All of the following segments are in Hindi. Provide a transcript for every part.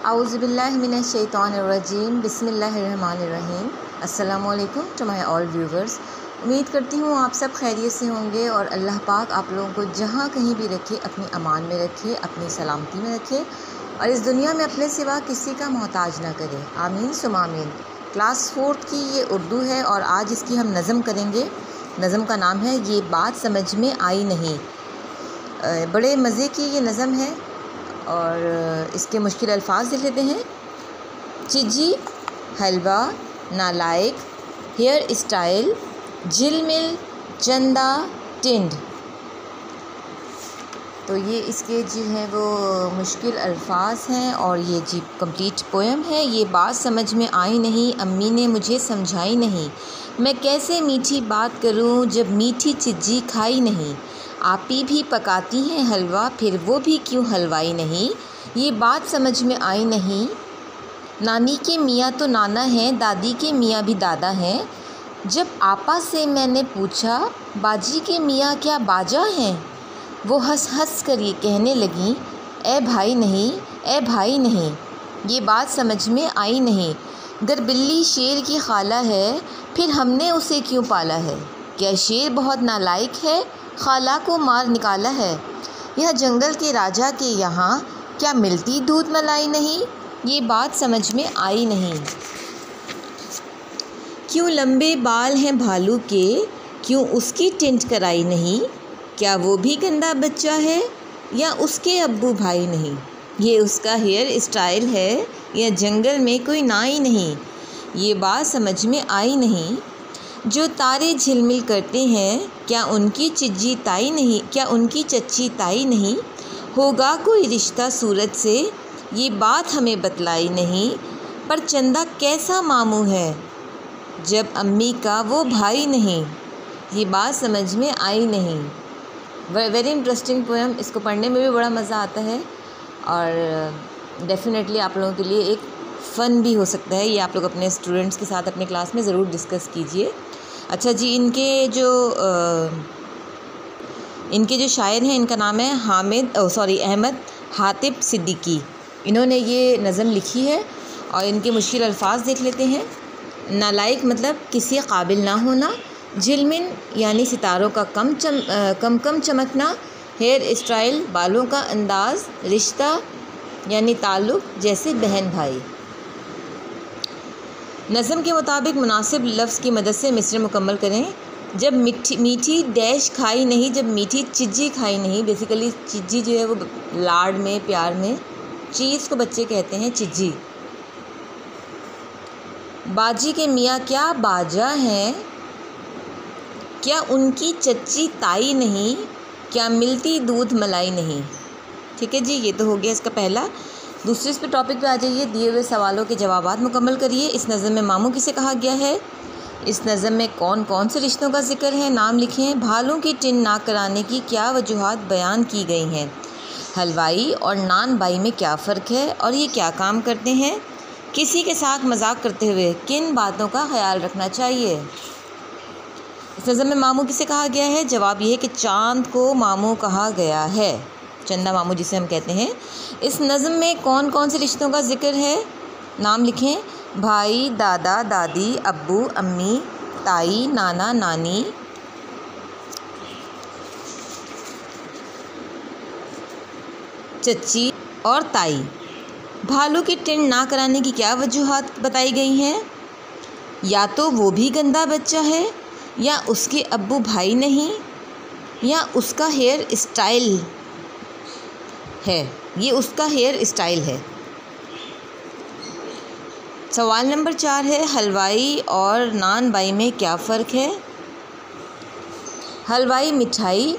आउज़ुबिल्लाहिमिनश्शैतानिर्रजीम बिस्मिल्लाहिर्रहमानिर्रहीम। अस्सलामु अलैकुम टू माय ऑल व्यूवर्स। उम्मीद करती हूँ आप सब खैरियत से होंगे और अल्लाह पाक आप लोगों को जहाँ कहीं भी रखे अपनी अमान में रखे, अपनी सलामती में रखे और इस दुनिया में अपने सिवा किसी का मोहताज ना करे। आमीन सुम आमीन। क्लास 4th की ये उर्दू है और आज इसकी हम नज़म करेंगे। नज़म का नाम है ये बात समझ में आई नहीं। बड़े मज़े की ये नज़म है और इसके मुश्किल अल्फाज लिख लेते हैं। चिज्जी, हलवा, नालायक, हेयर स्टाइल, झिलमिल, चंदा, टिंड। तो ये इसके जो है वो मुश्किल अल्फाज हैं और ये जी कंप्लीट पोएम है। ये बात समझ में आई नहीं, अम्मी ने मुझे समझाई नहीं। मैं कैसे मीठी बात करूं जब मीठी चिज्जी खाई नहीं। आपी भी पकाती हैं हलवा, फिर वो भी क्यों हलवाई नहीं। ये बात समझ में आई नहीं। नानी के मियाँ तो नाना हैं, दादी के मियाँ भी दादा हैं। जब आपा से मैंने पूछा बाजी के मियाँ क्या बाजा हैं, वो हंस हंस कर ये कहने लगी ए भाई नहीं, ए भाई नहीं। ये बात समझ में आई नहीं। गर बिल्ली शेर की खाला है, फिर हमने उसे क्यों पाला है। क्या शेर बहुत नालायक है, खाला को मार निकाला है। यह जंगल के राजा के यहाँ क्या मिलती दूध मलाई नहीं। ये बात समझ में आई नहीं। क्यों लंबे बाल हैं भालू के, क्यों उसकी टिंट कराई नहीं। क्या वो भी गंदा बच्चा है या उसके अब्बू भाई नहीं। ये उसका हेयर स्टाइल है या जंगल में कोई नाई नहीं। ये बात समझ में आई नहीं। जो तारे झिलमिल करते हैं, क्या उनकी चिज्जी ताई नहीं, क्या उनकी चच्ची ताई नहीं। होगा कोई रिश्ता सूरत से, ये बात हमें बतलाई नहीं। पर चंदा कैसा मामू है, जब अम्मी का वो भाई नहीं। ये बात समझ में आई नहीं। Very interesting poem. इसको पढ़ने में भी बड़ा मज़ा आता है और डेफिनेटली आप लोगों के लिए एक फ़न भी हो सकता है। ये आप लोग अपने स्टूडेंट्स के साथ अपने क्लास में ज़रूर डिस्कस कीजिए। अच्छा जी, इनके जो शायर हैं इनका नाम है अहमद हातिब सिद्दीकी। इन्होंने ये नज़म लिखी है और इनके मुश्किल अल्फाज देख लेते हैं। नालायक मतलब किसी काबिल ना होना। झिलमिल यानी सितारों का कम चमकना। हेयर स्टाइल बालों का अंदाज़। रिश्ता यानी ताल्लुक़ जैसे बहन भाई। नज़म के मुताबिक मुनासिब लफ्ज़ की मदद से मिसरे मुकम्मल करें। जब मीठी डैश खाई नहीं, जब मीठी चिज्जी खाई नहीं। बेसिकली चिज्जी जो है वो लाड में, प्यार में चीज़ को बच्चे कहते हैं चिज्जी। बाजी के मियाँ क्या बाजा हैं, क्या उनकी चच्ची ताई नहीं। क्या मिलती दूध मलाई नहीं। ठीक है जी, ये तो हो गया इसका पहला। दूसरे इस पे टॉपिक पे आ जाइए। दिए हुए सवालों के जवाबात मुकम्मल करिए। इस नज़म में मामू किसे कहा गया है। इस नज़म में कौन कौन से रिश्तों का जिक्र है, नाम लिखें। भालों की टिन ना कराने की क्या वजूहात बयान की गई हैं। हलवाई और नान बाई में क्या फ़र्क है और ये क्या काम करते हैं। किसी के साथ मजाक करते हुए किन बातों का ख्याल रखना चाहिए। इस नज़म में मामू किसे कहा गया है। जवाब ये है कि चांद को मामू कहा गया है, चंदा मामू जिसे हम कहते हैं। इस नज़म में कौन कौन से रिश्तों का जिक्र है, नाम लिखें। भाई, दादा, दादी, अब्बू, अम्मी, ताई, नाना, नानी। चच्ची और ताई। भालू की टिन ना कराने की क्या वजूहात बताई गई हैं। या तो वो भी गंदा बच्चा है या उसके अब्बू भाई नहीं या उसका हेयर स्टाइल है, ये उसका हेयर स्टाइल है। सवाल नंबर 4 है हलवाई और नान बाई में क्या फ़र्क है। हलवाई मिठाई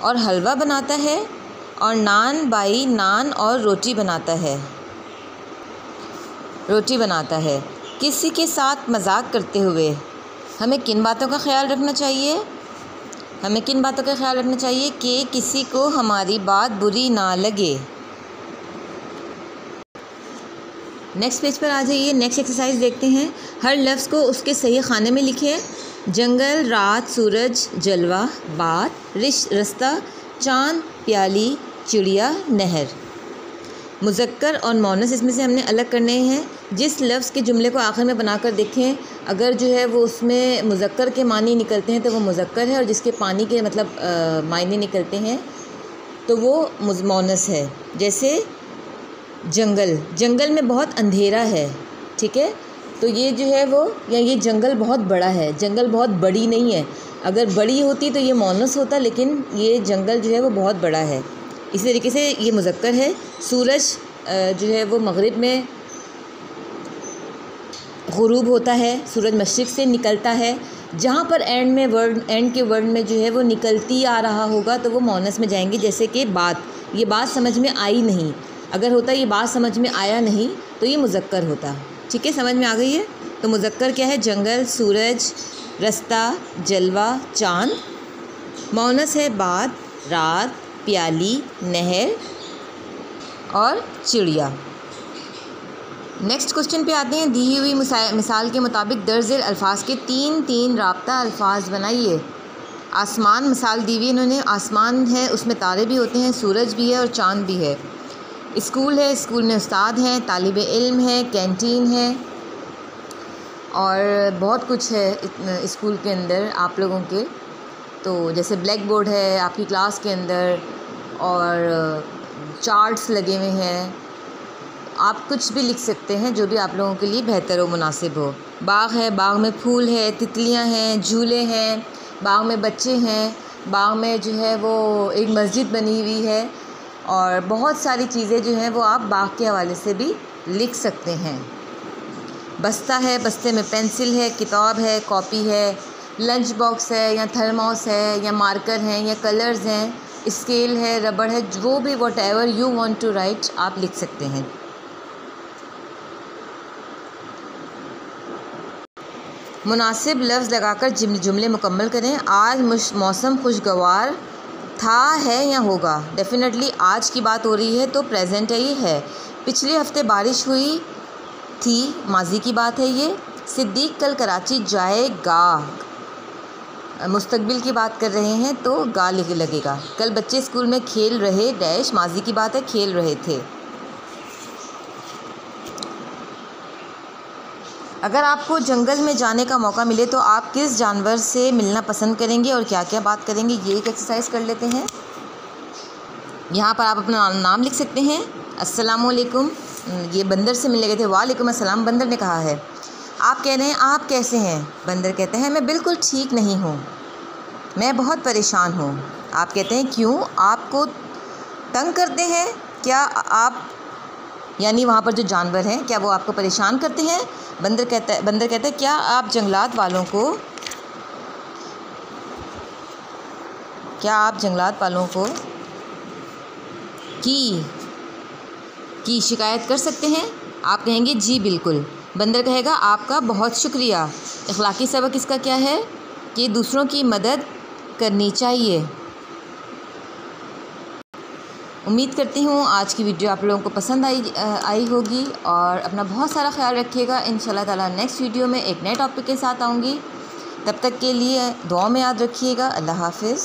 और हलवा बनाता है और नान बाई नान और रोटी बनाता है। किसी के साथ मजाक करते हुए हमें किन बातों का ख्याल रखना चाहिए। कि किसी को हमारी बात बुरी ना लगे। नेक्स्ट पेज पर आ जाइए। नेक्स्ट एक्सरसाइज देखते हैं। हर लफ्ज़ को उसके सही खाने में लिखें। जंगल, रात, सूरज, जलवा, बात, रास्ता, चाँद, प्याली, चिड़िया, नहर। मुज़क्कर और मोनस इसमें से हमने अलग करने हैं। जिस लफ्ज़ के जुमले को आखिर में बनाकर देखें, अगर जो है वो उसमें मुज़क्कर के मानी निकलते हैं तो वो मुज़क्कर है, और जिसके पानी के मतलब मायने निकलते हैं तो वो मोनस है। जैसे जंगल, जंगल में बहुत अंधेरा है, ठीक है, तो ये जो है वो, या ये जंगल बहुत बड़ा है, जंगल बहुत बड़ी नहीं है। अगर बड़ी होती तो ये मोनस होता, लेकिन ये जंगल जो है वो बहुत बड़ा है, इसी तरीके से ये मुज़क्कर है। सूरज जो है वो मगरिब में गुरूब होता है, सूरज मशरिक़ से निकलता है। जहाँ पर एंड के वर्ड में जो है वो निकलती आ रहा होगा तो वो मोनस में जाएंगे। जैसे कि बात, ये बात समझ में आई नहीं, अगर होता ये बात समझ में आया नहीं तो ये मुज़क्कर होता। ठीक है, समझ में आ गई है। तो मुज़क्कर क्या है? जंगल, सूरज, रास्ता, जलवा, चाँद। मोनस है बात, रात, प्याली, नहर और चिड़िया। नेक्स्ट क्वेश्चन पे आते हैं। दी हुई मिसाल के मुताबिक दर्ज अल्फाज के 3 राब्ता अल्फाज बनाइए। आसमान मिसाल दी हुई इन्होंने, आसमान है, उसमें तारे भी होते हैं, सूरज भी है और चाँद भी है। स्कूल है, स्कूल में उस्ताद हैं, तालिब इल्म है, कैंटीन है और बहुत कुछ है स्कूल के अंदर आप लोगों के। तो जैसे ब्लैक बोर्ड है आपकी क्लास के अंदर और चार्ट्स लगे हुए हैं, आप कुछ भी लिख सकते हैं जो भी आप लोगों के लिए बेहतर हो, मुनासिब हो। बाग है, बाग में फूल है, तितलियां हैं, झूले हैं, बाग में बच्चे हैं, बाग में जो है वो एक मस्जिद बनी हुई है और बहुत सारी चीज़ें जो हैं वो आप बाग के हवाले से भी लिख सकते हैं। बस्ता है, बस्ते में पेंसिल है, किताब है, कॉपी है, लंच बॉक्स है या थर्मोस है या मार्कर हैं या कलर्स हैं, स्केल है, रबड़ है, जो भी whatever you want to write आप लिख सकते हैं। मुनासिब लफ्ज़ लगाकर जुमले मुकम्मल करें। आज मौसम खुशगवार था, है या होगा। डेफिनेटली आज की बात हो रही है तो प्रेजेंट है, ये है। पिछले हफ्ते बारिश हुई थी, माजी की बात है ये। सिद्दीक कल कराची जाएगा, मुस्तकबिल की बात कर रहे हैं तो गा लगेगा। कल बच्चे स्कूल में खेल रहे, डैश, माजी की बात है, खेल रहे थे। अगर आपको जंगल में जाने का मौका मिले तो आप किस जानवर से मिलना पसंद करेंगे और क्या क्या बात करेंगे, ये एक एक्सरसाइज कर लेते हैं। यहाँ पर आप अपना नाम लिख सकते हैं। अस्सलामुअलैकुम, ये बंदर से मिलने गए थे। वालेकुम अस्सलाम, बंदर ने कहा है। आप कह रहे हैं आप कैसे हैं? बंदर कहते हैं मैं बिल्कुल ठीक नहीं हूँ, मैं बहुत परेशान हूँ। आप कहते हैं क्यों? आपको तंग करते हैं क्या आप, यानी वहाँ पर जो जानवर हैं क्या वो आपको परेशान करते हैं? बंदर कहता है क्या आप जंगलात वालों को की शिकायत कर सकते हैं? आप कहेंगे जी बिल्कुल। बंदर कहेगा आपका बहुत शुक्रिया। इखलाकी सबक इसका क्या है कि दूसरों की मदद करनी चाहिए। उम्मीद करती हूँ आज की वीडियो आप लोगों को पसंद आई होगी और अपना बहुत सारा ख्याल रखिएगा। इंशाल्लाह ताला नेक्स्ट वीडियो में एक नए टॉपिक के साथ आऊँगी। तब तक के लिए दुआ में याद रखिएगा। अल्लाह हाफ़िज़।